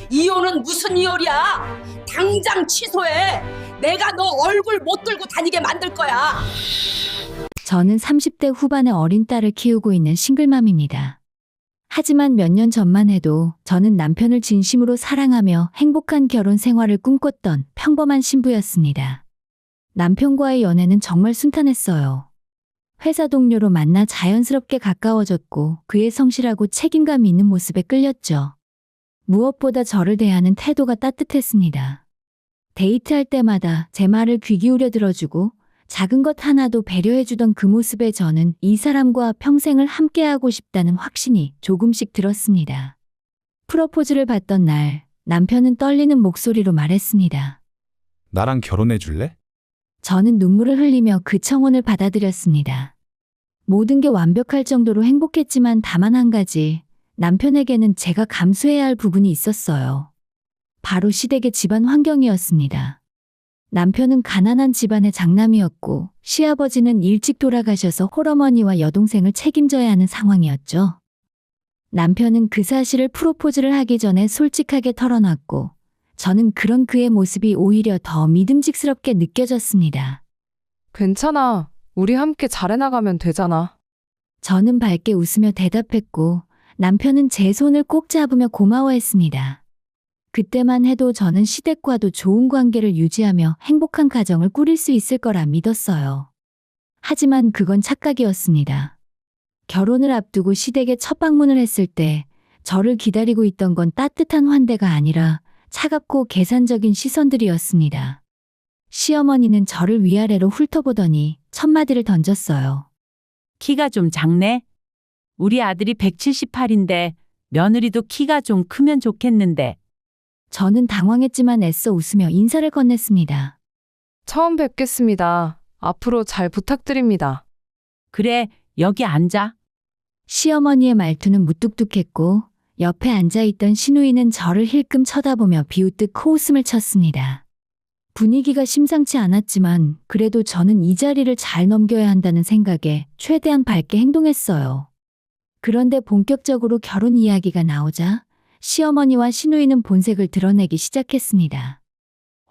이혼은 무슨 이혼이야? 당장 취소해. 내가 너 얼굴 못 들고 다니게 만들 거야. 저는 30대 후반의 어린 딸을 키우고 있는 싱글맘입니다. 하지만 몇 년 전만 해도 저는 남편을 진심으로 사랑하며 행복한 결혼 생활을 꿈꿨던 평범한 신부였습니다. 남편과의 연애는 정말 순탄했어요. 회사 동료로 만나 자연스럽게 가까워졌고 그의 성실하고 책임감 있는 모습에 끌렸죠. 무엇보다 저를 대하는 태도가 따뜻했습니다. 데이트할 때마다 제 말을 귀 기울여 들어주고 작은 것 하나도 배려해주던 그 모습에 저는 이 사람과 평생을 함께하고 싶다는 확신이 조금씩 들었습니다. 프로포즈를 받던 날, 남편은 떨리는 목소리로 말했습니다. 나랑 결혼해 줄래? 저는 눈물을 흘리며 그 청혼을 받아들였습니다. 모든 게 완벽할 정도로 행복했지만 다만 한 가지, 남편에게는 제가 감수해야 할 부분이 있었어요. 바로 시댁의 집안 환경이었습니다. 남편은 가난한 집안의 장남이었고 시아버지는 일찍 돌아가셔서 홀어머니와 여동생을 책임져야 하는 상황이었죠. 남편은 그 사실을 프로포즈를 하기 전에 솔직하게 털어놨고 저는 그런 그의 모습이 오히려 더 믿음직스럽게 느껴졌습니다. 괜찮아. 우리 함께 잘해나가면 되잖아. 저는 밝게 웃으며 대답했고 남편은 제 손을 꼭 잡으며 고마워했습니다. 그때만 해도 저는 시댁과도 좋은 관계를 유지하며 행복한 가정을 꾸릴 수 있을 거라 믿었어요. 하지만 그건 착각이었습니다. 결혼을 앞두고 시댁에 첫 방문을 했을 때 저를 기다리고 있던 건 따뜻한 환대가 아니라 차갑고 계산적인 시선들이었습니다. 시어머니는 저를 위아래로 훑어보더니 첫마디를 던졌어요. 키가 좀 작네? 우리 아들이 178인데 며느리도 키가 좀 크면 좋겠는데. 저는 당황했지만 애써 웃으며 인사를 건넸습니다. 처음 뵙겠습니다. 앞으로 잘 부탁드립니다. 그래, 여기 앉아. 시어머니의 말투는 무뚝뚝했고 옆에 앉아있던 시누이는 저를 힐끔 쳐다보며 비웃듯 코웃음을 쳤습니다. 분위기가 심상치 않았지만 그래도 저는 이 자리를 잘 넘겨야 한다는 생각에 최대한 밝게 행동했어요. 그런데 본격적으로 결혼 이야기가 나오자 시어머니와 시누이는 본색을 드러내기 시작했습니다.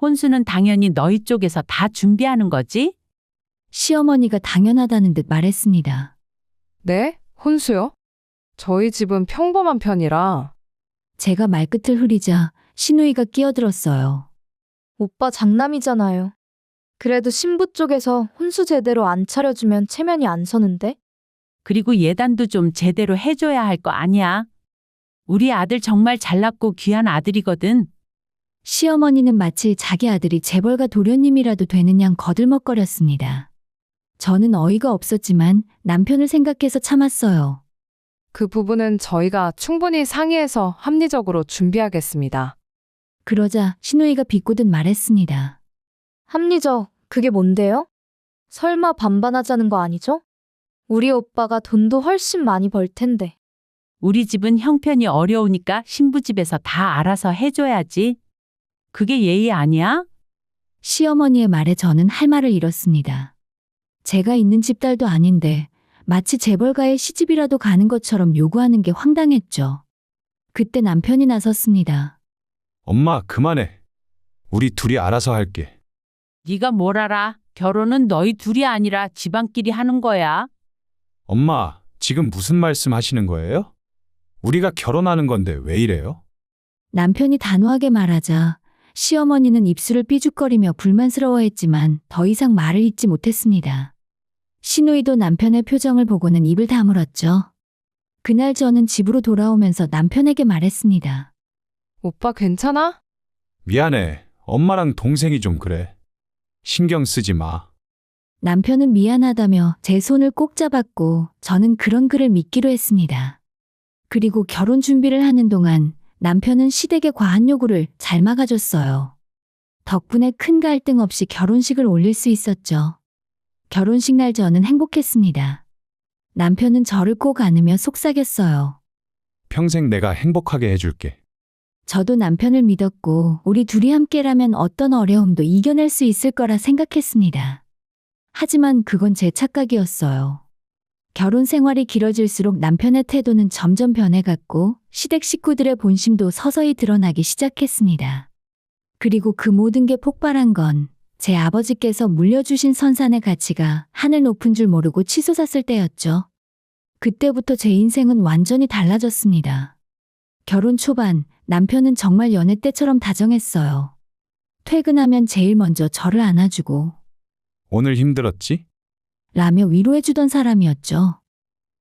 혼수는 당연히 너희 쪽에서 다 준비하는 거지? 시어머니가 당연하다는 듯 말했습니다. 네? 혼수요? 저희 집은 평범한 편이라. 제가 말끝을 흐리자 시누이가 끼어들었어요. 오빠 장남이잖아요. 그래도 신부 쪽에서 혼수 제대로 안 차려주면 체면이 안 서는데? 그리고 예단도 좀 제대로 해줘야 할 거 아니야? 우리 아들 정말 잘났고 귀한 아들이거든. 시어머니는 마치 자기 아들이 재벌가 도련님이라도 되는 양 거들먹거렸습니다. 저는 어이가 없었지만 남편을 생각해서 참았어요. 그 부분은 저희가 충분히 상의해서 합리적으로 준비하겠습니다. 그러자 시누이가 비꼬듯 말했습니다. 합리적, 그게 뭔데요? 설마 반반하자는 거 아니죠? 우리 오빠가 돈도 훨씬 많이 벌 텐데. 우리 집은 형편이 어려우니까 신부 집에서 다 알아서 해줘야지. 그게 예의 아니야? 시어머니의 말에 저는 할 말을 잃었습니다. 제가 있는 집 딸도 아닌데 마치 재벌가의 시집이라도 가는 것처럼 요구하는 게 황당했죠. 그때 남편이 나섰습니다. 엄마, 그만해. 우리 둘이 알아서 할게. 네가 뭘 알아? 결혼은 너희 둘이 아니라 집안끼리 하는 거야. 엄마, 지금 무슨 말씀 하시는 거예요? 우리가 결혼하는 건데 왜 이래요? 남편이 단호하게 말하자 시어머니는 입술을 삐죽거리며 불만스러워했지만 더 이상 말을 잇지 못했습니다. 시누이도 남편의 표정을 보고는 입을 다물었죠. 그날 저는 집으로 돌아오면서 남편에게 말했습니다. 오빠 괜찮아? 미안해. 엄마랑 동생이 좀 그래. 신경 쓰지 마. 남편은 미안하다며 제 손을 꼭 잡았고 저는 그런 그를 믿기로 했습니다. 그리고 결혼 준비를 하는 동안 남편은 시댁의 과한 요구를 잘 막아줬어요. 덕분에 큰 갈등 없이 결혼식을 올릴 수 있었죠. 결혼식 날 저는 행복했습니다. 남편은 저를 꼭 안으며 속삭였어요. 평생 내가 행복하게 해줄게. 저도 남편을 믿었고 우리 둘이 함께라면 어떤 어려움도 이겨낼 수 있을 거라 생각했습니다. 하지만 그건 제 착각이었어요. 결혼 생활이 길어질수록 남편의 태도는 점점 변해갔고 시댁 식구들의 본심도 서서히 드러나기 시작했습니다. 그리고 그 모든 게 폭발한 건 제 아버지께서 물려주신 선산의 가치가 하늘 높은 줄 모르고 치솟았을 때였죠. 그때부터 제 인생은 완전히 달라졌습니다. 결혼 초반 남편은 정말 연애 때처럼 다정했어요. 퇴근하면 제일 먼저 저를 안아주고 오늘 힘들었지? 라며 위로해주던 사람이었죠.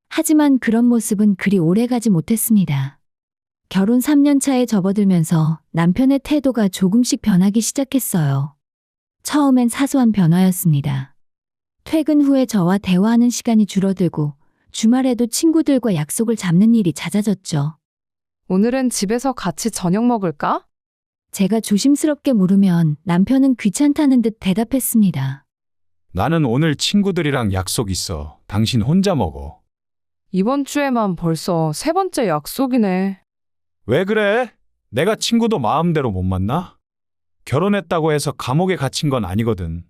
하지만 그런 모습은 그리 오래가지 못했습니다. 결혼 3년 차에 접어들면서 남편의 태도가 조금씩 변하기 시작했어요. 처음엔 사소한 변화였습니다. 퇴근 후에 저와 대화하는 시간이 줄어들고 주말에도 친구들과 약속을 잡는 일이 잦아졌죠. 오늘은 집에서 같이 저녁 먹을까? 제가 조심스럽게 물으면 남편은 귀찮다는 듯 대답했습니다. 나는 오늘 친구들이랑 약속 있어. 당신 혼자 먹어. 이번 주에만 벌써 3번째 약속이네. 왜 그래? 내가 친구도 마음대로 못 만나? 결혼했다고 해서 감옥에 갇힌 건 아니거든.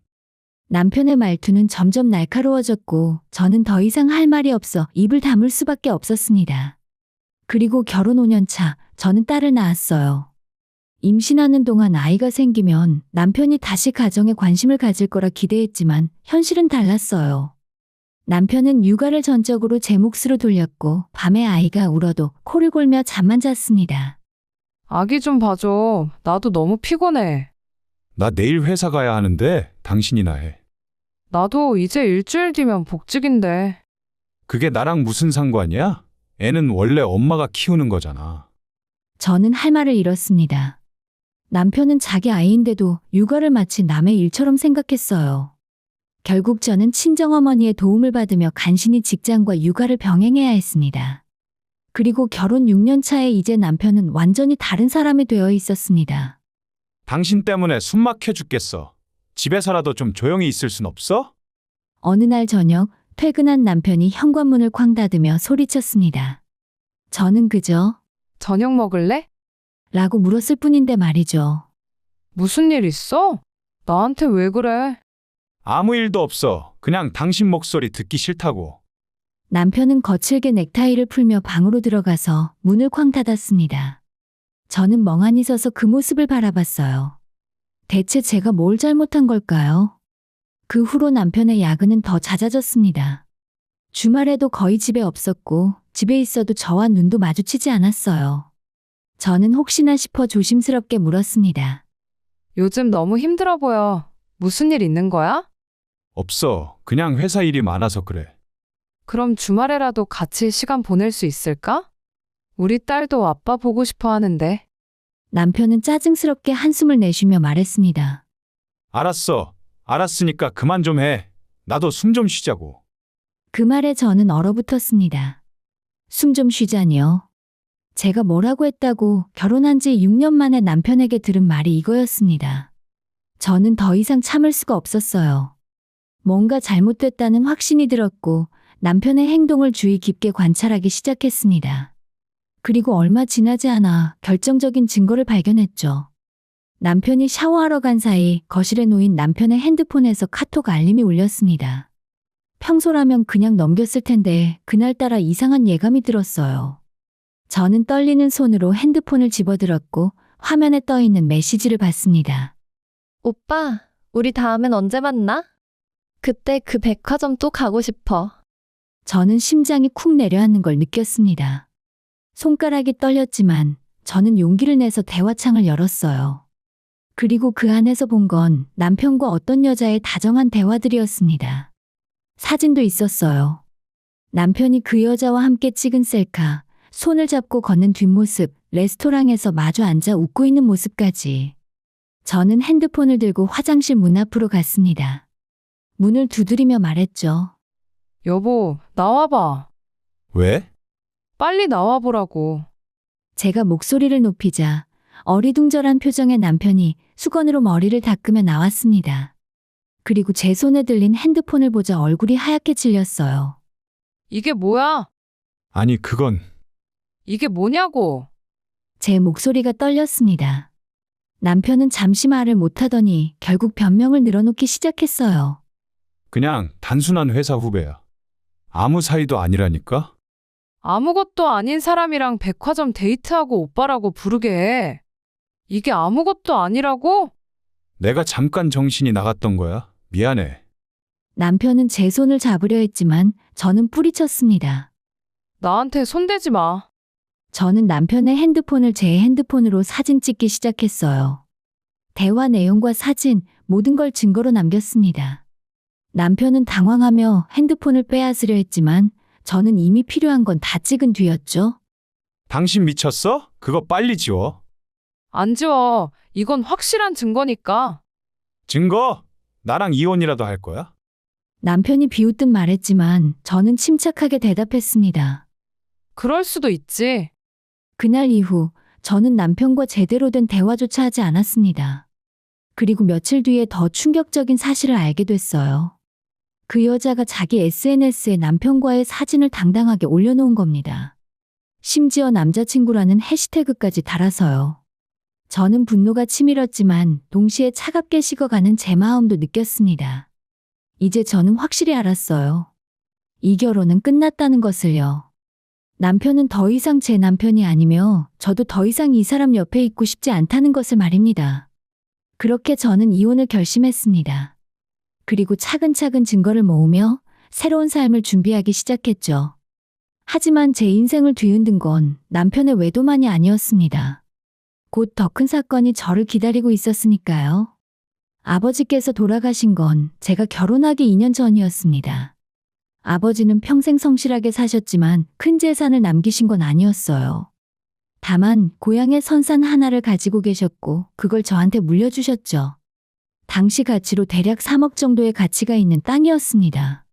남편의 말투는 점점 날카로워졌고 저는 더 이상 할 말이 없어 입을 다물 수밖에 없었습니다. 그리고 결혼 5년 차, 저는 딸을 낳았어요. 임신하는 동안 아이가 생기면 남편이 다시 가정에 관심을 가질 거라 기대했지만 현실은 달랐어요. 남편은 육아를 전적으로 제 몫으로 돌렸고 밤에 아이가 울어도 코를 골며 잠만 잤습니다. 아기 좀 봐줘. 나도 너무 피곤해. 나 내일 회사 가야 하는데 당신이나 해. 나도 이제 일주일 뒤면 복직인데. 그게 나랑 무슨 상관이야? 애는 원래 엄마가 키우는 거잖아. 저는 할 말을 잃었습니다. 남편은 자기 아이인데도 육아를 마치 남의 일처럼 생각했어요. 결국 저는 친정어머니의 도움을 받으며 간신히 직장과 육아를 병행해야 했습니다. 그리고 결혼 6년 차에 이제 남편은 완전히 다른 사람이 되어 있었습니다. 당신 때문에 숨 막혀 죽겠어. 집에서라도 좀 조용히 있을 순 없어? 어느 날 저녁 퇴근한 남편이 현관문을 쾅 닫으며 소리쳤습니다. 저는 그저 저녁 먹을래? 라고 물었을 뿐인데 말이죠. 무슨 일 있어? 나한테 왜 그래? 아무 일도 없어. 그냥 당신 목소리 듣기 싫다고. 남편은 거칠게 넥타이를 풀며 방으로 들어가서 문을 쾅 닫았습니다. 저는 멍하니 서서 그 모습을 바라봤어요. 대체 제가 뭘 잘못한 걸까요? 그 후로 남편의 야근은 더 잦아졌습니다. 주말에도 거의 집에 없었고 집에 있어도 저와 눈도 마주치지 않았어요. 저는 혹시나 싶어 조심스럽게 물었습니다. 요즘 너무 힘들어 보여. 무슨 일 있는 거야? 없어. 그냥 회사 일이 많아서 그래. 그럼 주말에라도 같이 시간 보낼 수 있을까? 우리 딸도 아빠 보고 싶어 하는데. 남편은 짜증스럽게 한숨을 내쉬며 말했습니다. 알았어. 알았으니까 그만 좀 해. 나도 숨 좀 쉬자고. 그 말에 저는 얼어붙었습니다. 숨 좀 쉬자니요. 제가 뭐라고 했다고 결혼한 지 6년 만에 남편에게 들은 말이 이거였습니다. 저는 더 이상 참을 수가 없었어요. 뭔가 잘못됐다는 확신이 들었고 남편의 행동을 주의 깊게 관찰하기 시작했습니다. 그리고 얼마 지나지 않아 결정적인 증거를 발견했죠. 남편이 샤워하러 간 사이 거실에 놓인 남편의 핸드폰에서 카톡 알림이 울렸습니다. 평소라면 그냥 넘겼을 텐데 그날따라 이상한 예감이 들었어요. 저는 떨리는 손으로 핸드폰을 집어들었고 화면에 떠 있는 메시지를 봤습니다. 오빠, 우리 다음엔 언제 만나? 그때 그 백화점 또 가고 싶어. 저는 심장이 쿵 내려앉는 걸 느꼈습니다. 손가락이 떨렸지만 저는 용기를 내서 대화창을 열었어요. 그리고 그 안에서 본 건 남편과 어떤 여자의 다정한 대화들이었습니다. 사진도 있었어요. 남편이 그 여자와 함께 찍은 셀카, 손을 잡고 걷는 뒷모습, 레스토랑에서 마주 앉아 웃고 있는 모습까지. 저는 핸드폰을 들고 화장실 문 앞으로 갔습니다. 문을 두드리며 말했죠. 여보, 나와봐. 왜? 빨리 나와보라고. 제가 목소리를 높이자 어리둥절한 표정의 남편이 수건으로 머리를 닦으며 나왔습니다. 그리고 제 손에 들린 핸드폰을 보자 얼굴이 하얗게 질렸어요. 이게 뭐야? 아니, 그건 이게 뭐냐고. 제 목소리가 떨렸습니다. 남편은 잠시 말을 못하더니 결국 변명을 늘어놓기 시작했어요. 그냥 단순한 회사 후배야. 아무 사이도 아니라니까? 아무것도 아닌 사람이랑 백화점 데이트하고 오빠라고 부르게 해. 이게 아무것도 아니라고? 내가 잠깐 정신이 나갔던 거야. 미안해. 남편은 제 손을 잡으려 했지만 저는 뿌리쳤습니다. 나한테 손대지 마. 저는 남편의 핸드폰을 제 핸드폰으로 사진 찍기 시작했어요. 대화 내용과 사진, 모든 걸 증거로 남겼습니다. 남편은 당황하며 핸드폰을 빼앗으려 했지만 저는 이미 필요한 건 다 찍은 뒤였죠. 당신 미쳤어? 그거 빨리 지워. 안 지워. 이건 확실한 증거니까. 증거? 나랑 이혼이라도 할 거야? 남편이 비웃듯 말했지만 저는 침착하게 대답했습니다. 그럴 수도 있지. 그날 이후 저는 남편과 제대로 된 대화조차 하지 않았습니다. 그리고 며칠 뒤에 더 충격적인 사실을 알게 됐어요. 그 여자가 자기 SNS에 남편과의 사진을 당당하게 올려놓은 겁니다. 심지어 남자친구라는 해시태그까지 달아서요. 저는 분노가 치밀었지만 동시에 차갑게 식어가는 제 마음도 느꼈습니다. 이제 저는 확실히 알았어요. 이 결혼은 끝났다는 것을요. 남편은 더 이상 제 남편이 아니며 저도 더 이상 이 사람 옆에 있고 싶지 않다는 것을 말입니다. 그렇게 저는 이혼을 결심했습니다. 그리고 차근차근 증거를 모으며 새로운 삶을 준비하기 시작했죠. 하지만 제 인생을 뒤흔든 건 남편의 외도만이 아니었습니다. 곧 더 큰 사건이 저를 기다리고 있었으니까요. 아버지께서 돌아가신 건 제가 결혼하기 2년 전이었습니다. 아버지는 평생 성실하게 사셨지만 큰 재산을 남기신 건 아니었어요. 다만 고향에 선산 하나를 가지고 계셨고 그걸 저한테 물려주셨죠. 당시 가치로 대략 3억 정도의 가치가 있는 땅이었습니다.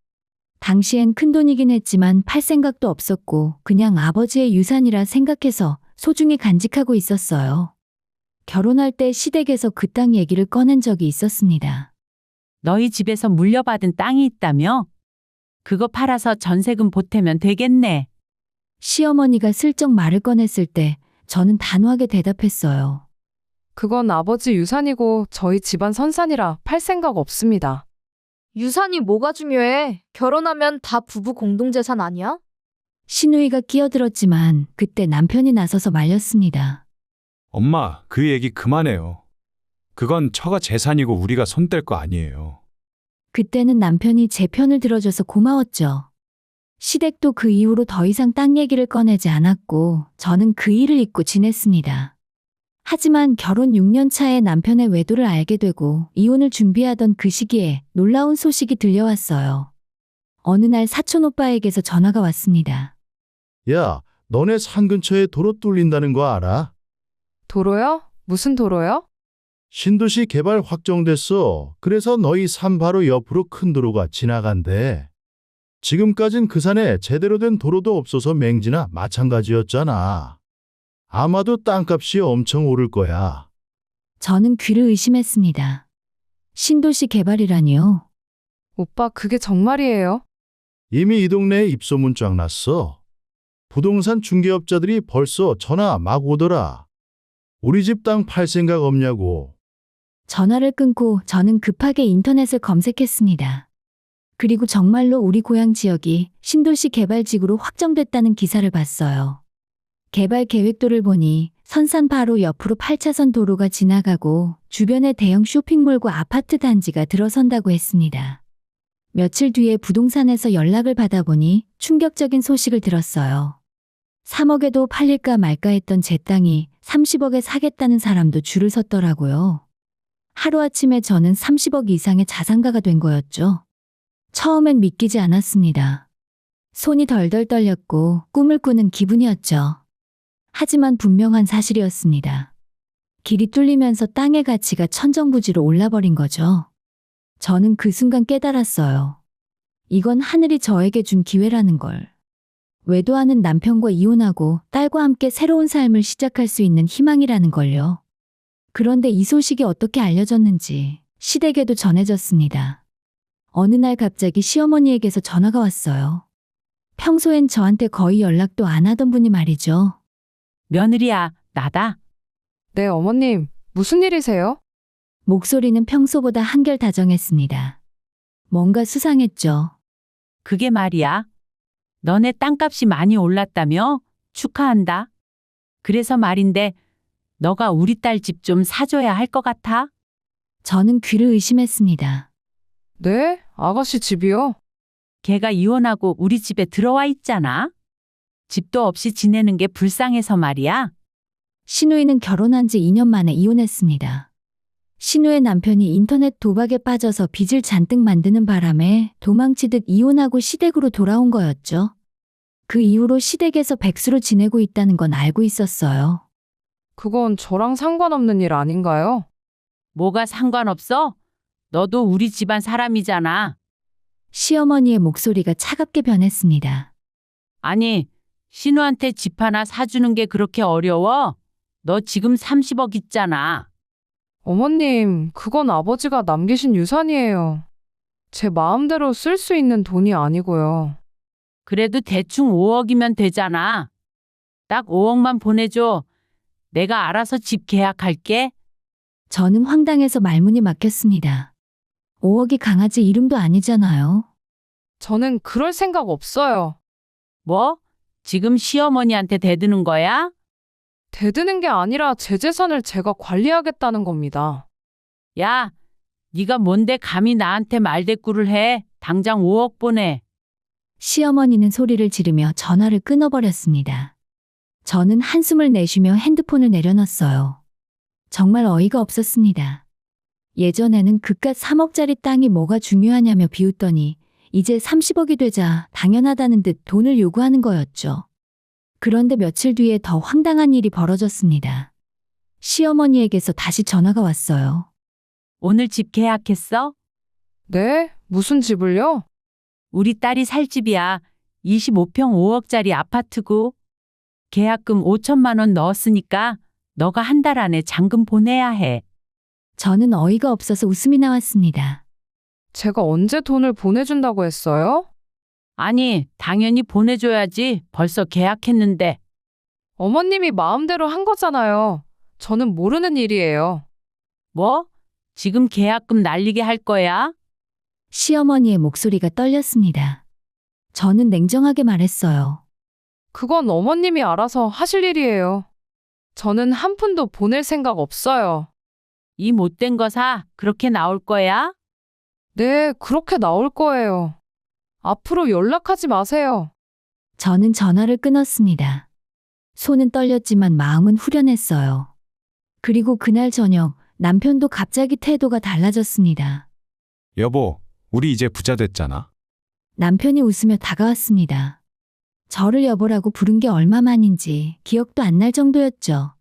당시엔 큰돈이긴 했지만 팔 생각도 없었고 그냥 아버지의 유산이라 생각해서 소중히 간직하고 있었어요. 결혼할 때 시댁에서 그 땅 얘기를 꺼낸 적이 있었습니다. 너희 집에서 물려받은 땅이 있다며? 그거 팔아서 전세금 보태면 되겠네. 시어머니가 슬쩍 말을 꺼냈을 때 저는 단호하게 대답했어요. 그건 아버지 유산이고 저희 집안 선산이라 팔 생각 없습니다. 유산이 뭐가 중요해? 결혼하면 다 부부 공동재산 아니야? 시누이가 끼어들었지만 그때 남편이 나서서 말렸습니다. 엄마, 그 얘기 그만해요. 그건 처가 재산이고 우리가 손댈 거 아니에요. 그때는 남편이 제 편을 들어줘서 고마웠죠. 시댁도 그 이후로 더 이상 땅 얘기를 꺼내지 않았고 저는 그 일을 잊고 지냈습니다. 하지만 결혼 6년 차에 남편의 외도를 알게 되고 이혼을 준비하던 그 시기에 놀라운 소식이 들려왔어요. 어느 날 사촌 오빠에게서 전화가 왔습니다. 야, 너네 산 근처에 도로 뚫린다는 거 알아? 도로요? 무슨 도로요? 신도시 개발 확정됐어. 그래서 너희 산 바로 옆으로 큰 도로가 지나간대. 지금까진 그 산에 제대로 된 도로도 없어서 맹지나 마찬가지였잖아. 아마도 땅값이 엄청 오를 거야. 저는 귀를 의심했습니다. 신도시 개발이라니요? 오빠 그게 정말이에요? 이미 이 동네에 입소문 쫙 났어. 부동산 중개업자들이 벌써 전화 막 오더라. 우리 집 땅 팔 생각 없냐고. 전화를 끊고 저는 급하게 인터넷을 검색했습니다. 그리고 정말로 우리 고향 지역이 신도시 개발지구로 확정됐다는 기사를 봤어요. 개발 계획도를 보니 선산 바로 옆으로 8차선 도로가 지나가고 주변에 대형 쇼핑몰과 아파트 단지가 들어선다고 했습니다. 며칠 뒤에 부동산에서 연락을 받아보니 충격적인 소식을 들었어요. 3억에도 팔릴까 말까 했던 제 땅이 30억에 사겠다는 사람도 줄을 섰더라고요. 하루아침에 저는 30억 이상의 자산가가 된 거였죠. 처음엔 믿기지 않았습니다. 손이 덜덜 떨렸고 꿈을 꾸는 기분이었죠. 하지만 분명한 사실이었습니다. 길이 뚫리면서 땅의 가치가 천정부지로 올라버린 거죠. 저는 그 순간 깨달았어요. 이건 하늘이 저에게 준 기회라는 걸. 외도하는 남편과 이혼하고 딸과 함께 새로운 삶을 시작할 수 있는 희망이라는 걸요. 그런데 이 소식이 어떻게 알려졌는지 시댁에도 전해졌습니다. 어느 날 갑자기 시어머니에게서 전화가 왔어요. 평소엔 저한테 거의 연락도 안 하던 분이 말이죠. 며느리야, 나다. 네, 어머님. 무슨 일이세요? 목소리는 평소보다 한결 다정했습니다. 뭔가 수상했죠. 그게 말이야. 너네 땅값이 많이 올랐다며? 축하한다. 그래서 말인데, 너가 우리 딸 집 좀 사줘야 할 것 같아? 저는 귀를 의심했습니다. 네? 아가씨 집이요? 걔가 이혼하고 우리 집에 들어와 있잖아. 집도 없이 지내는 게 불쌍해서 말이야. 신우이는 결혼한 지 2년 만에 이혼했습니다. 신우의 남편이 인터넷 도박에 빠져서 빚을 잔뜩 만드는 바람에 도망치듯 이혼하고 시댁으로 돌아온 거였죠. 그 이후로 시댁에서 백수로 지내고 있다는 건 알고 있었어요. 그건 저랑 상관없는 일 아닌가요? 뭐가 상관없어? 너도 우리 집안 사람이잖아. 시어머니의 목소리가 차갑게 변했습니다. 아니, 신우한테 집 하나 사주는 게 그렇게 어려워? 너 지금 30억 있잖아. 어머님, 그건 아버지가 남기신 유산이에요. 제 마음대로 쓸 수 있는 돈이 아니고요. 그래도 대충 5억이면 되잖아. 딱 5억만 보내줘. 내가 알아서 집 계약할게. 저는 황당해서 말문이 막혔습니다. 5억이 강아지 이름도 아니잖아요. 저는 그럴 생각 없어요. 뭐? 지금 시어머니한테 대드는 거야? 대드는 게 아니라 제 재산을 제가 관리하겠다는 겁니다. 야, 네가 뭔데 감히 나한테 말대꾸를 해? 당장 5억 보내. 시어머니는 소리를 지르며 전화를 끊어버렸습니다. 저는 한숨을 내쉬며 핸드폰을 내려놨어요. 정말 어이가 없었습니다. 예전에는 그깟 3억짜리 땅이 뭐가 중요하냐며 비웃더니 이제 30억이 되자 당연하다는 듯 돈을 요구하는 거였죠. 그런데 며칠 뒤에 더 황당한 일이 벌어졌습니다. 시어머니에게서 다시 전화가 왔어요. 오늘 집 계약했어? 네? 무슨 집을요? 우리 딸이 살 집이야. 25평 5억짜리 아파트고. 계약금 5천만 원 넣었으니까 너가 한 달 안에 잔금 보내야 해. 저는 어이가 없어서 웃음이 나왔습니다. 제가 언제 돈을 보내준다고 했어요? 아니, 당연히 보내줘야지. 벌써 계약했는데. 어머님이 마음대로 한 거잖아요. 저는 모르는 일이에요. 뭐? 지금 계약금 날리게 할 거야? 시어머니의 목소리가 떨렸습니다. 저는 냉정하게 말했어요. 그건 어머님이 알아서 하실 일이에요. 저는 한 푼도 보낼 생각 없어요. 이 못된 거 사. 그렇게 나올 거야? 네, 그렇게 나올 거예요. 앞으로 연락하지 마세요. 저는 전화를 끊었습니다. 손은 떨렸지만 마음은 후련했어요. 그리고 그날 저녁 남편도 갑자기 태도가 달라졌습니다. 여보, 우리 이제 부자 됐잖아. 남편이 웃으며 다가왔습니다. 저를 여보라고 부른 게 얼마만인지 기억도 안 날 정도였죠.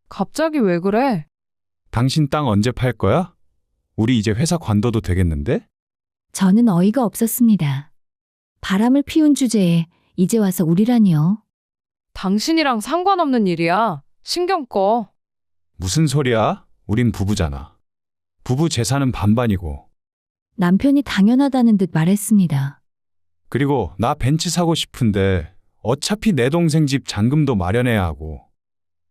갑자기 왜 그래? 당신 땅 언제 팔 거야? 우리 이제 회사 관둬도 되겠는데? 저는 어이가 없었습니다. 바람을 피운 주제에 이제 와서 우리라니요. 당신이랑 상관없는 일이야. 신경 꺼. 무슨 소리야? 우린 부부잖아. 부부 재산은 반반이고. 남편이 당연하다는 듯 말했습니다. 그리고 나 벤츠 사고 싶은데 어차피 내 동생 집 잔금도 마련해야 하고.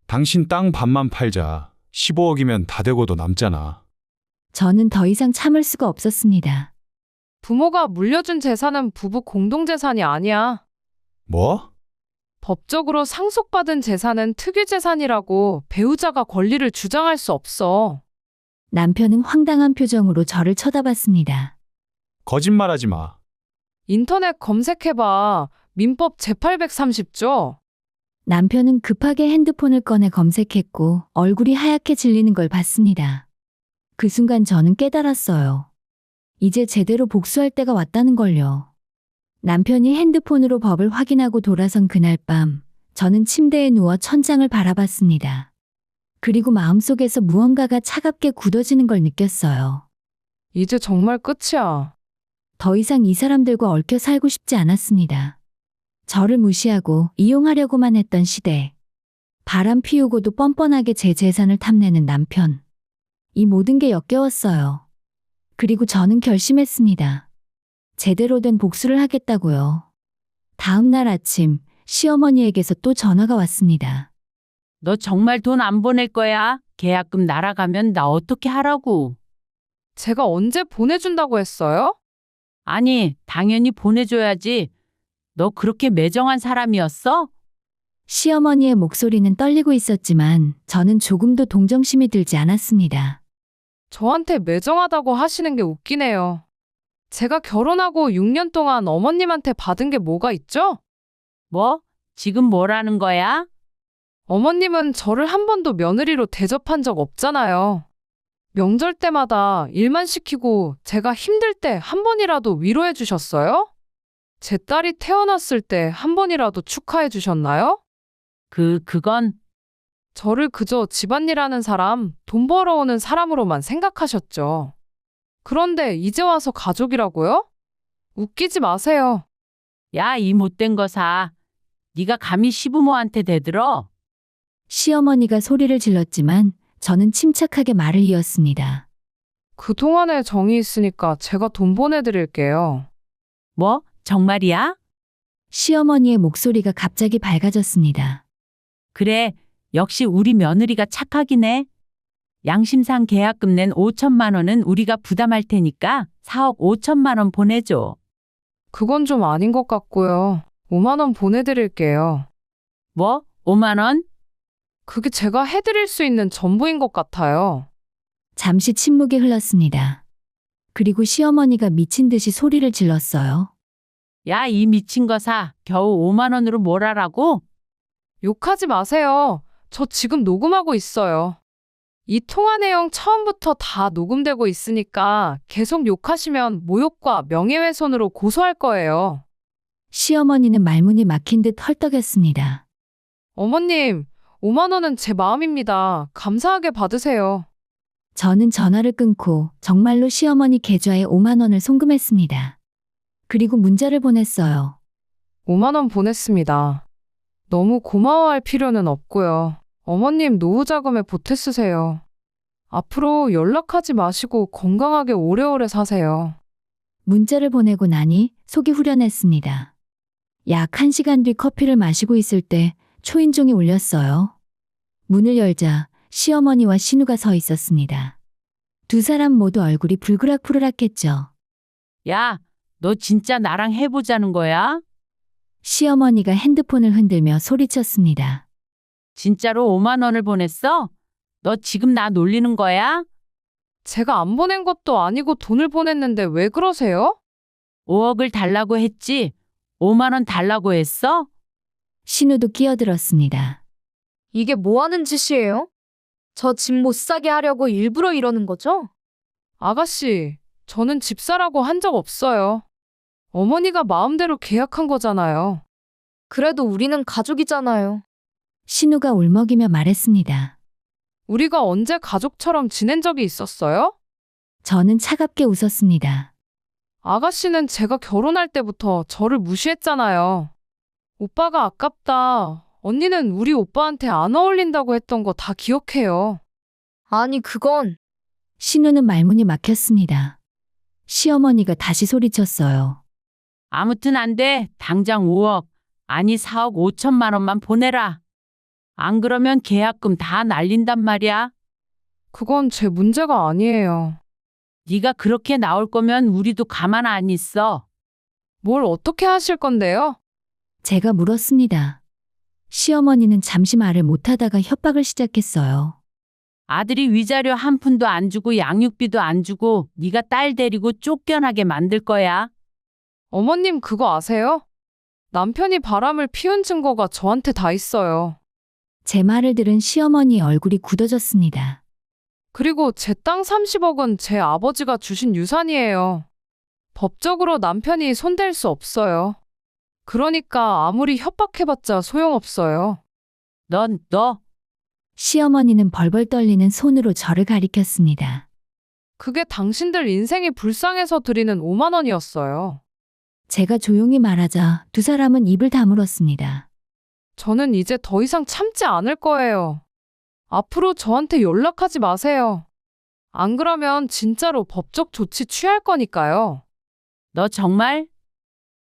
당신 땅 반만 팔자. 15억이면 다 되고도 남잖아. 저는 더 이상 참을 수가 없었습니다. 부모가 물려준 재산은 부부 공동재산이 아니야. 뭐? 법적으로 상속받은 재산은 특유재산이라고 배우자가 권리를 주장할 수 없어. 남편은 황당한 표정으로 저를 쳐다봤습니다. 거짓말하지 마. 인터넷 검색해봐. 민법 제830조. 남편은 급하게 핸드폰을 꺼내 검색했고 얼굴이 하얗게 질리는 걸 봤습니다. 그 순간 저는 깨달았어요. 이제 제대로 복수할 때가 왔다는 걸요. 남편이 핸드폰으로 법을 확인하고 돌아선 그날 밤, 저는 침대에 누워 천장을 바라봤습니다. 그리고 마음속에서 무언가가 차갑게 굳어지는 걸 느꼈어요. 이제 정말 끝이야. 더 이상 이 사람들과 얽혀 살고 싶지 않았습니다. 저를 무시하고 이용하려고만 했던 시대. 바람 피우고도 뻔뻔하게 제 재산을 탐내는 남편. 이 모든 게 역겨웠어요. 그리고 저는 결심했습니다. 제대로 된 복수를 하겠다고요. 다음 날 아침 시어머니에게서 또 전화가 왔습니다. 너 정말 돈 안 보낼 거야? 계약금 날아가면 나 어떻게 하라고? 제가 언제 보내준다고 했어요? 아니, 당연히 보내줘야지. 너 그렇게 매정한 사람이었어? 시어머니의 목소리는 떨리고 있었지만 저는 조금도 동정심이 들지 않았습니다. 저한테 매정하다고 하시는 게 웃기네요. 제가 결혼하고 6년 동안 어머님한테 받은 게 뭐가 있죠? 뭐? 지금 뭐라는 거야? 어머님은 저를 한 번도 며느리로 대접한 적 없잖아요. 명절 때마다 일만 시키고 제가 힘들 때 한 번이라도 위로해 주셨어요? 제 딸이 태어났을 때 한 번이라도 축하해 주셨나요? 그건 저를 그저 집안일하는 사람, 돈 벌어오는 사람으로만 생각하셨죠. 그런데 이제 와서 가족이라고요? 웃기지 마세요. 야, 이 못된 거사. 네가 감히 시부모한테 대들어? 시어머니가 소리를 질렀지만 저는 침착하게 말을 이었습니다. 그동안에 정이 있으니까 제가 돈 보내드릴게요. 뭐? 정말이야? 시어머니의 목소리가 갑자기 밝아졌습니다. 그래, 역시 우리 며느리가 착하긴 해. 양심상 계약금 낸 5천만 원은 우리가 부담할 테니까 4억 5천만 원 보내줘. 그건 좀 아닌 것 같고요. 5만 원 보내드릴게요. 뭐? 5만 원? 그게 제가 해드릴 수 있는 전부인 것 같아요. 잠시 침묵이 흘렀습니다. 그리고 시어머니가 미친 듯이 소리를 질렀어요. 야, 이 미친 거사. 겨우 5만 원으로 뭘 하라고? 욕하지 마세요. 저 지금 녹음하고 있어요. 이 통화 내용 처음부터 다 녹음되고 있으니까 계속 욕하시면 모욕과 명예훼손으로 고소할 거예요. 시어머니는 말문이 막힌 듯 헐떡였습니다. 어머님, 5만 원은 제 마음입니다. 감사하게 받으세요. 저는 전화를 끊고 정말로 시어머니 계좌에 5만 원을 송금했습니다. 그리고 문자를 보냈어요. 5만 원 보냈습니다. 너무 고마워할 필요는 없고요. 어머님 노후 자금에 보태 쓰세요. 앞으로 연락하지 마시고 건강하게 오래오래 사세요. 문자를 보내고 나니 속이 후련했습니다. 약 1시간 뒤 커피를 마시고 있을 때 초인종이 울렸어요. 문을 열자 시어머니와 신우가 서 있었습니다. 두 사람 모두 얼굴이 불그락불그락했죠. 야, 너 진짜 나랑 해보자는 거야? 시어머니가 핸드폰을 흔들며 소리쳤습니다. 진짜로 5만 원을 보냈어? 너 지금 나 놀리는 거야? 제가 안 보낸 것도 아니고 돈을 보냈는데 왜 그러세요? 5억을 달라고 했지? 5만 원 달라고 했어? 신우도 끼어들었습니다. 이게 뭐 하는 짓이에요? 저 집 못 사게 하려고 일부러 이러는 거죠? 아가씨, 저는 집사라고 한 적 없어요. 어머니가 마음대로 계약한 거잖아요. 그래도 우리는 가족이잖아요. 신우가 울먹이며 말했습니다. 우리가 언제 가족처럼 지낸 적이 있었어요? 저는 차갑게 웃었습니다. 아가씨는 제가 결혼할 때부터 저를 무시했잖아요. 오빠가 아깝다. 언니는 우리 오빠한테 안 어울린다고 했던 거 다 기억해요. 아니, 그건 신우는 말문이 막혔습니다. 시어머니가 다시 소리쳤어요. 아무튼 안 돼. 당장 5억, 아니 4억 5천만 원만 보내라. 안 그러면 계약금 다 날린단 말이야. 그건 제 문제가 아니에요. 네가 그렇게 나올 거면 우리도 가만 안 있어. 뭘 어떻게 하실 건데요? 제가 물었습니다. 시어머니는 잠시 말을 못하다가 협박을 시작했어요. 아들이 위자료 한 푼도 안 주고 양육비도 안 주고 네가 딸 데리고 쫓겨나게 만들 거야. 어머님 그거 아세요? 남편이 바람을 피운 증거가 저한테 다 있어요. 제 말을 들은 시어머니 얼굴이 굳어졌습니다. 그리고 제 땅 30억은 제 아버지가 주신 유산이에요. 법적으로 남편이 손댈 수 없어요. 그러니까 아무리 협박해봤자 소용없어요. 너 시어머니는 벌벌 떨리는 손으로 저를 가리켰습니다. 그게 당신들 인생이 불쌍해서 드리는 5만 원이었어요. 제가 조용히 말하자 두 사람은 입을 다물었습니다. 저는 이제 더 이상 참지 않을 거예요. 앞으로 저한테 연락하지 마세요. 안 그러면 진짜로 법적 조치 취할 거니까요. 너 정말?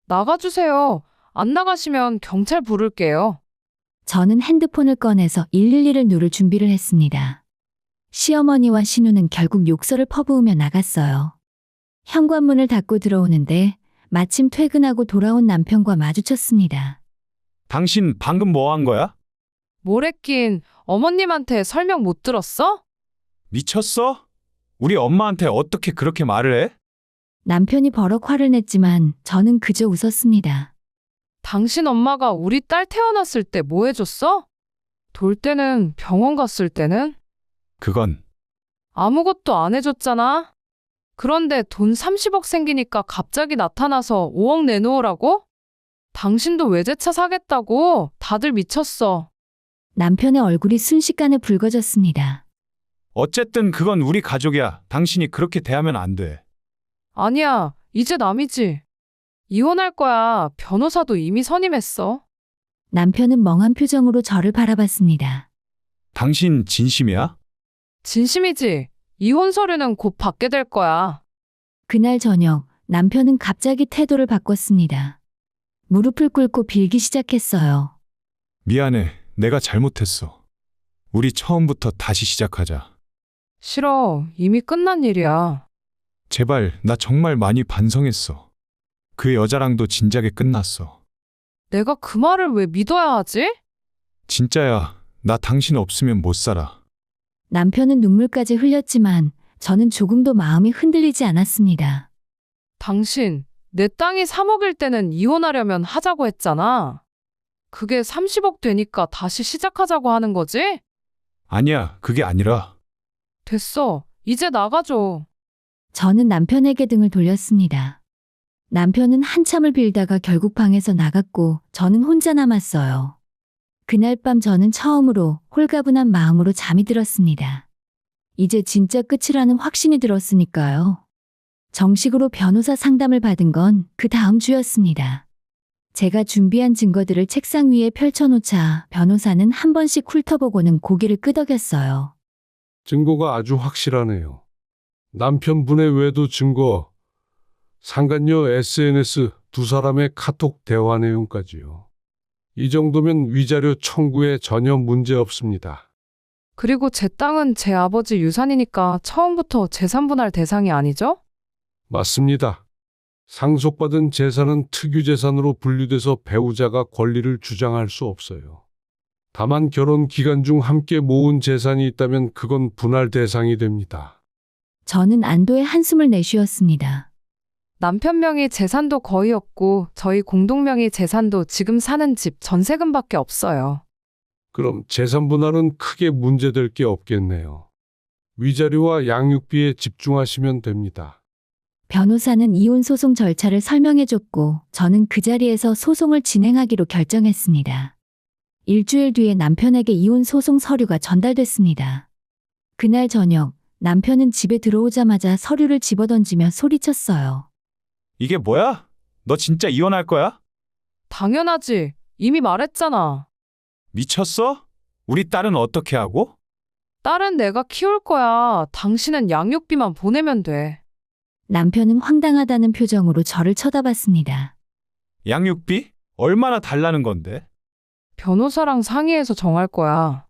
나가주세요. 안 나가시면 경찰 부를게요. 저는 핸드폰을 꺼내서 112를 누를 준비를 했습니다. 시어머니와 신우는 결국 욕설을 퍼부으며 나갔어요. 현관문을 닫고 들어오는데 마침 퇴근하고 돌아온 남편과 마주쳤습니다. 당신 방금 뭐 한 거야? 뭘 했긴 어머님한테 설명 못 들었어? 미쳤어? 우리 엄마한테 어떻게 그렇게 말을 해? 남편이 버럭 화를 냈지만 저는 그저 웃었습니다. 당신 엄마가 우리 딸 태어났을 때 뭐 해줬어? 돌 때는 병원 갔을 때는? 그건 아무것도 안 해줬잖아. 그런데 돈 30억 생기니까 갑자기 나타나서 5억 내놓으라고? 당신도 외제차 사겠다고? 다들 미쳤어. 남편의 얼굴이 순식간에 붉어졌습니다. 어쨌든 그건 우리 가족이야. 당신이 그렇게 대하면 안 돼. 아니야, 이제 남이지. 이혼할 거야. 변호사도 이미 선임했어. 남편은 멍한 표정으로 저를 바라봤습니다. 당신 진심이야? 진심이지. 이혼 서류는 곧 받게 될 거야. 그날 저녁 남편은 갑자기 태도를 바꿨습니다. 무릎을 꿇고 빌기 시작했어요. 미안해. 내가 잘못했어. 우리 처음부터 다시 시작하자. 싫어. 이미 끝난 일이야. 제발, 나 정말 많이 반성했어. 그 여자랑도 진작에 끝났어. 내가 그 말을 왜 믿어야 하지? 진짜야. 나 당신 없으면 못 살아. 남편은 눈물까지 흘렸지만 저는 조금도 마음이 흔들리지 않았습니다. 당신, 내 땅이 3억일 때는 이혼하려면 하자고 했잖아. 그게 30억 되니까 다시 시작하자고 하는 거지? 아니야, 그게 아니라. 됐어. 이제 나가줘. 저는 남편에게 등을 돌렸습니다. 남편은 한참을 빌다가 결국 방에서 나갔고 저는 혼자 남았어요. 그날 밤 저는 처음으로 홀가분한 마음으로 잠이 들었습니다. 이제 진짜 끝이라는 확신이 들었으니까요. 정식으로 변호사 상담을 받은 건 그 다음 주였습니다. 제가 준비한 증거들을 책상 위에 펼쳐놓자 변호사는 한 번씩 훑어보고는 고개를 끄덕였어요. 증거가 아주 확실하네요. 남편분의 외도 증거, 상간녀 SNS 두 사람의 카톡 대화 내용까지요. 이 정도면 위자료 청구에 전혀 문제 없습니다. 그리고 제 땅은 제 아버지 유산이니까 처음부터 재산분할 대상이 아니죠? 맞습니다. 상속받은 재산은 특유재산으로 분류돼서 배우자가 권리를 주장할 수 없어요. 다만 결혼 기간 중 함께 모은 재산이 있다면 그건 분할 대상이 됩니다. 저는 안도의 한숨을 내쉬었습니다. 남편 명의 재산도 거의 없고 저희 공동 명의 재산도 지금 사는 집 전세금밖에 없어요. 그럼 재산 분할은 크게 문제될 게 없겠네요. 위자료와 양육비에 집중하시면 됩니다. 변호사는 이혼 소송 절차를 설명해줬고 저는 그 자리에서 소송을 진행하기로 결정했습니다. 일주일 뒤에 남편에게 이혼 소송 서류가 전달됐습니다. 그날 저녁 남편은 집에 들어오자마자 서류를 집어던지며 소리쳤어요. 이게 뭐야? 너 진짜 이혼할 거야? 당연하지. 이미 말했잖아. 미쳤어? 우리 딸은 어떻게 하고? 딸은 내가 키울 거야. 당신은 양육비만 보내면 돼. 남편은 황당하다는 표정으로 저를 쳐다봤습니다. 양육비? 얼마나 달라는 건데? 변호사랑 상의해서 정할 거야.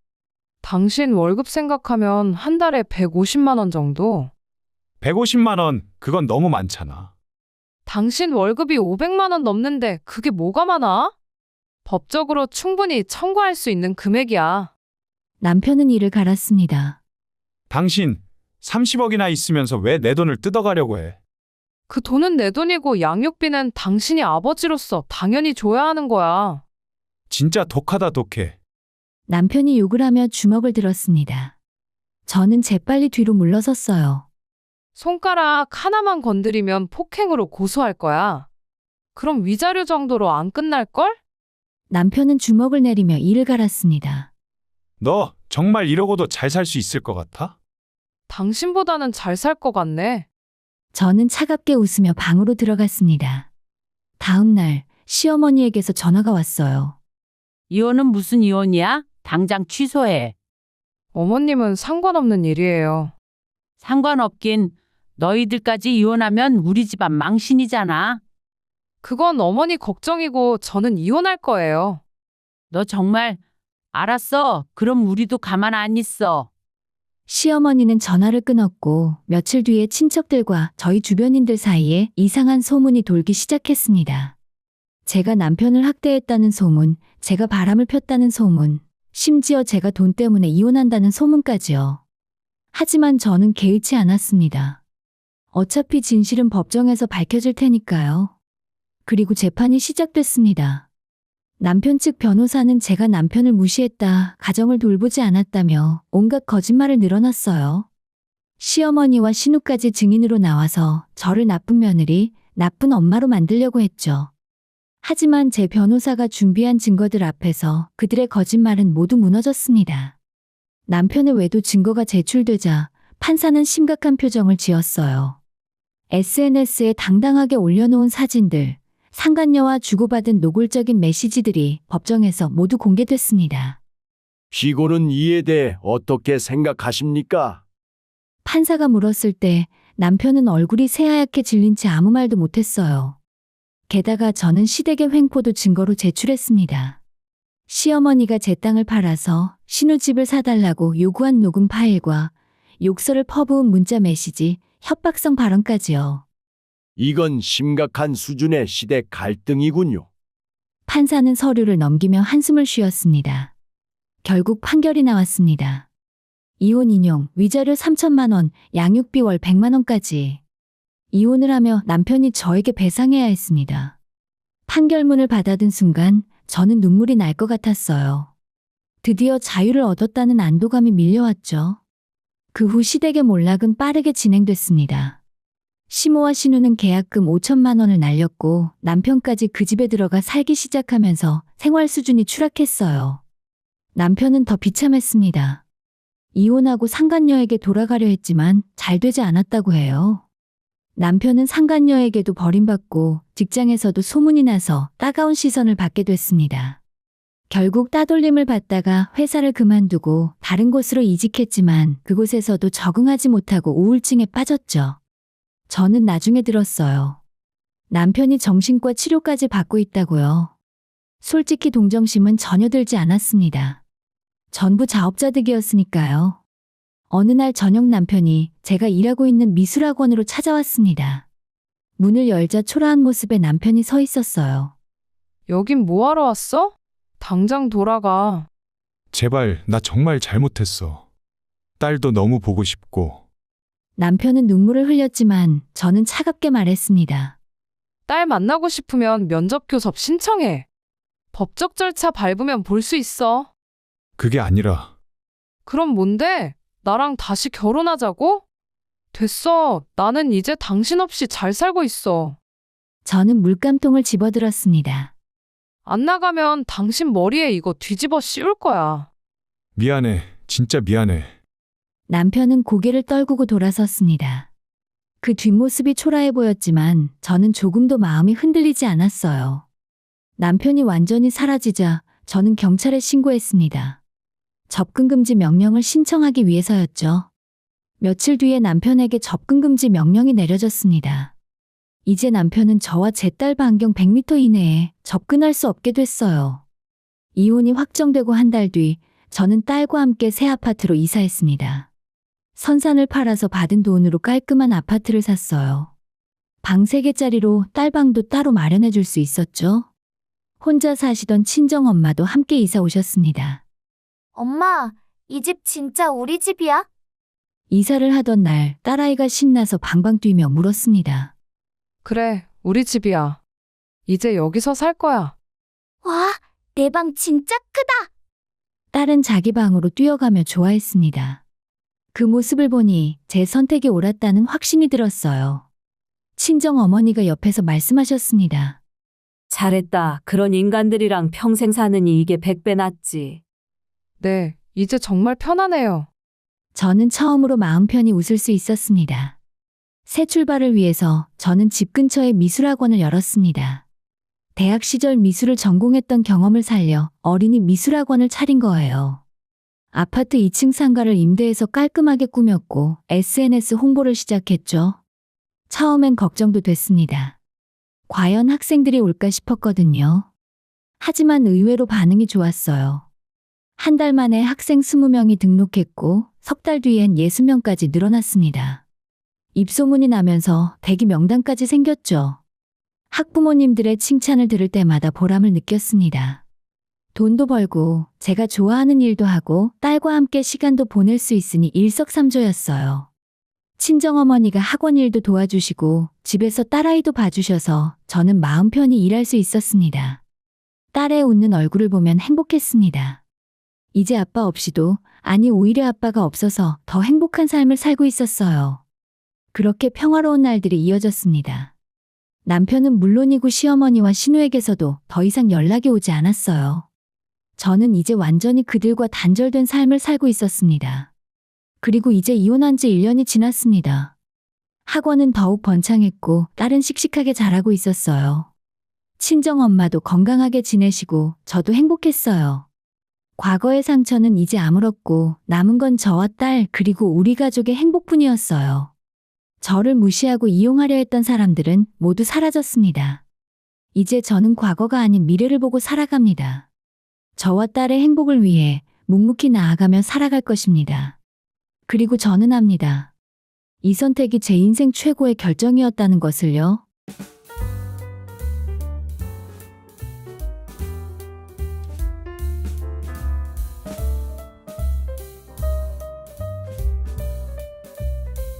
당신 월급 생각하면 한 달에 150만 원 정도? 150만 원, 그건 너무 많잖아. 당신 월급이 500만 원 넘는데 그게 뭐가 많아? 법적으로 충분히 청구할 수 있는 금액이야. 남편은 이를 갈았습니다. 당신 30억이나 있으면서 왜 내 돈을 뜯어가려고 해? 그 돈은 내 돈이고 양육비는 당신이 아버지로서 당연히 줘야 하는 거야. 진짜 독하다 독해. 남편이 욕을 하며 주먹을 들었습니다. 저는 재빨리 뒤로 물러섰어요. 손가락 하나만 건드리면 폭행으로 고소할 거야. 그럼 위자료 정도로 안 끝날걸? 남편은 주먹을 내리며 이를 갈았습니다. 너 정말 이러고도 잘 살 수 있을 것 같아? 당신보다는 잘 살 것 같네. 저는 차갑게 웃으며 방으로 들어갔습니다. 다음 날 시어머니에게서 전화가 왔어요. 이혼은 무슨 이혼이야? 당장 취소해. 어머님은 상관없는 일이에요. 상관없긴. 너희들까지 이혼하면 우리 집안 망신이잖아. 그건 어머니 걱정이고 저는 이혼할 거예요. 너 정말 알았어. 그럼 우리도 가만 안 있어. 시어머니는 전화를 끊었고 며칠 뒤에 친척들과 저희 주변인들 사이에 이상한 소문이 돌기 시작했습니다. 제가 남편을 학대했다는 소문, 제가 바람을 폈다는 소문, 심지어 제가 돈 때문에 이혼한다는 소문까지요. 하지만 저는 개의치 않았습니다. 어차피 진실은 법정에서 밝혀질 테니까요. 그리고 재판이 시작됐습니다. 남편 측 변호사는 제가 남편을 무시했다, 가정을 돌보지 않았다며 온갖 거짓말을 늘어놨어요. 시어머니와 신우까지 증인으로 나와서 저를 나쁜 며느리, 나쁜 엄마로 만들려고 했죠. 하지만 제 변호사가 준비한 증거들 앞에서 그들의 거짓말은 모두 무너졌습니다. 남편의 외도 증거가 제출되자 판사는 심각한 표정을 지었어요. SNS에 당당하게 올려놓은 사진들, 상간녀와 주고받은 노골적인 메시지들이 법정에서 모두 공개됐습니다. 피고는 이에 대해 어떻게 생각하십니까? 판사가 물었을 때 남편은 얼굴이 새하얗게 질린 채 아무 말도 못했어요. 게다가 저는 시댁의 횡포도 증거로 제출했습니다. 시어머니가 제 땅을 팔아서 신우집을 사달라고 요구한 녹음 파일과 욕설을 퍼부은 문자 메시지, 협박성 발언까지요. 이건 심각한 수준의 시대 갈등이군요. 판사는 서류를 넘기며 한숨을 쉬었습니다. 결국 판결이 나왔습니다. 이혼 인용, 위자료 3천만 원, 양육비 월 100만 원까지. 이혼을 하며 남편이 저에게 배상해야 했습니다. 판결문을 받아든 순간 저는 눈물이 날 것 같았어요. 드디어 자유를 얻었다는 안도감이 밀려왔죠. 그 후 시댁의 몰락은 빠르게 진행됐습니다. 시모와 신우는 계약금 5천만 원을 날렸고 남편까지 그 집에 들어가 살기 시작하면서 생활 수준이 추락했어요. 남편은 더 비참했습니다. 이혼하고 상간녀에게 돌아가려 했지만 잘 되지 않았다고 해요. 남편은 상간녀에게도 버림받고 직장에서도 소문이 나서 따가운 시선을 받게 됐습니다. 결국 따돌림을 받다가 회사를 그만두고 다른 곳으로 이직했지만 그곳에서도 적응하지 못하고 우울증에 빠졌죠. 저는 나중에 들었어요. 남편이 정신과 치료까지 받고 있다고요. 솔직히 동정심은 전혀 들지 않았습니다. 전부 자업자득이었으니까요. 어느 날 저녁 남편이 제가 일하고 있는 미술학원으로 찾아왔습니다. 문을 열자 초라한 모습의 남편이 서 있었어요. 여긴 뭐하러 왔어? 당장 돌아가. 제발, 나 정말 잘못했어. 딸도 너무 보고 싶고. 남편은 눈물을 흘렸지만 저는 차갑게 말했습니다. 딸 만나고 싶으면 면접 교섭 신청해. 법적 절차 밟으면 볼 수 있어. 그게 아니라. 그럼 뭔데? 나랑 다시 결혼하자고? 됐어. 나는 이제 당신 없이 잘 살고 있어. 저는 물감통을 집어들었습니다. 안 나가면 당신 머리에 이거 뒤집어 씌울 거야. 미안해. 진짜 미안해. 남편은 고개를 떨구고 돌아섰습니다. 그 뒷모습이 초라해 보였지만 저는 조금도 마음이 흔들리지 않았어요. 남편이 완전히 사라지자 저는 경찰에 신고했습니다. 접근금지 명령을 신청하기 위해서였죠. 며칠 뒤에 남편에게 접근금지 명령이 내려졌습니다. 이제 남편은 저와 제 딸 반경 100m 이내에 접근할 수 없게 됐어요. 이혼이 확정되고 한 달 뒤 저는 딸과 함께 새 아파트로 이사했습니다. 선산을 팔아서 받은 돈으로 깔끔한 아파트를 샀어요. 방 3개짜리로 딸 방도 따로 마련해 줄 수 있었죠. 혼자 사시던 친정엄마도 함께 이사 오셨습니다. 엄마, 이 집 진짜 우리 집이야? 이사를 하던 날 딸아이가 신나서 방방 뛰며 물었습니다. 그래, 우리 집이야. 이제 여기서 살 거야. 와, 내 방 진짜 크다. 딸은 자기 방으로 뛰어가며 좋아했습니다. 그 모습을 보니 제 선택이 옳았다는 확신이 들었어요. 친정 어머니가 옆에서 말씀하셨습니다. 잘했다. 그런 인간들이랑 평생 사느니 이게 100배 낫지. 네, 이제 정말 편하네요. 저는 처음으로 마음 편히 웃을 수 있었습니다. 새 출발을 위해서 저는 집 근처에 미술학원을 열었습니다. 대학 시절 미술을 전공했던 경험을 살려 어린이 미술학원을 차린 거예요. 아파트 2층 상가를 임대해서 깔끔하게 꾸몄고 SNS 홍보를 시작했죠. 처음엔 걱정도 됐습니다. 과연 학생들이 올까 싶었거든요. 하지만 의외로 반응이 좋았어요. 한 달 만에 학생 20명이 등록했고 석 달 뒤엔 60명까지 늘어났습니다. 입소문이 나면서 대기 명단까지 생겼죠. 학부모님들의 칭찬을 들을 때마다 보람을 느꼈습니다. 돈도 벌고 제가 좋아하는 일도 하고 딸과 함께 시간도 보낼 수 있으니 일석삼조였어요. 친정어머니가 학원 일도 도와주시고 집에서 딸아이도 봐주셔서 저는 마음 편히 일할 수 있었습니다. 딸의 웃는 얼굴을 보면 행복했습니다. 이제 아빠 없이도, 아니 오히려 아빠가 없어서 더 행복한 삶을 살고 있었어요. 그렇게 평화로운 날들이 이어졌습니다. 남편은 물론이고 시어머니와 신우에게서도 더 이상 연락이 오지 않았어요. 저는 이제 완전히 그들과 단절된 삶을 살고 있었습니다. 그리고 이제 이혼한 지 1년이 지났습니다. 학원은 더욱 번창했고 딸은 씩씩하게 자라고 있었어요. 친정엄마도 건강하게 지내시고 저도 행복했어요. 과거의 상처는 이제 아물었고 남은 건 저와 딸 그리고 우리 가족의 행복뿐이었어요. 저를 무시하고 이용하려 했던 사람들은 모두 사라졌습니다. 이제 저는 과거가 아닌 미래를 보고 살아갑니다. 저와 딸의 행복을 위해 묵묵히 나아가며 살아갈 것입니다. 그리고 저는 압니다. 이 선택이 제 인생 최고의 결정이었다는 것을요.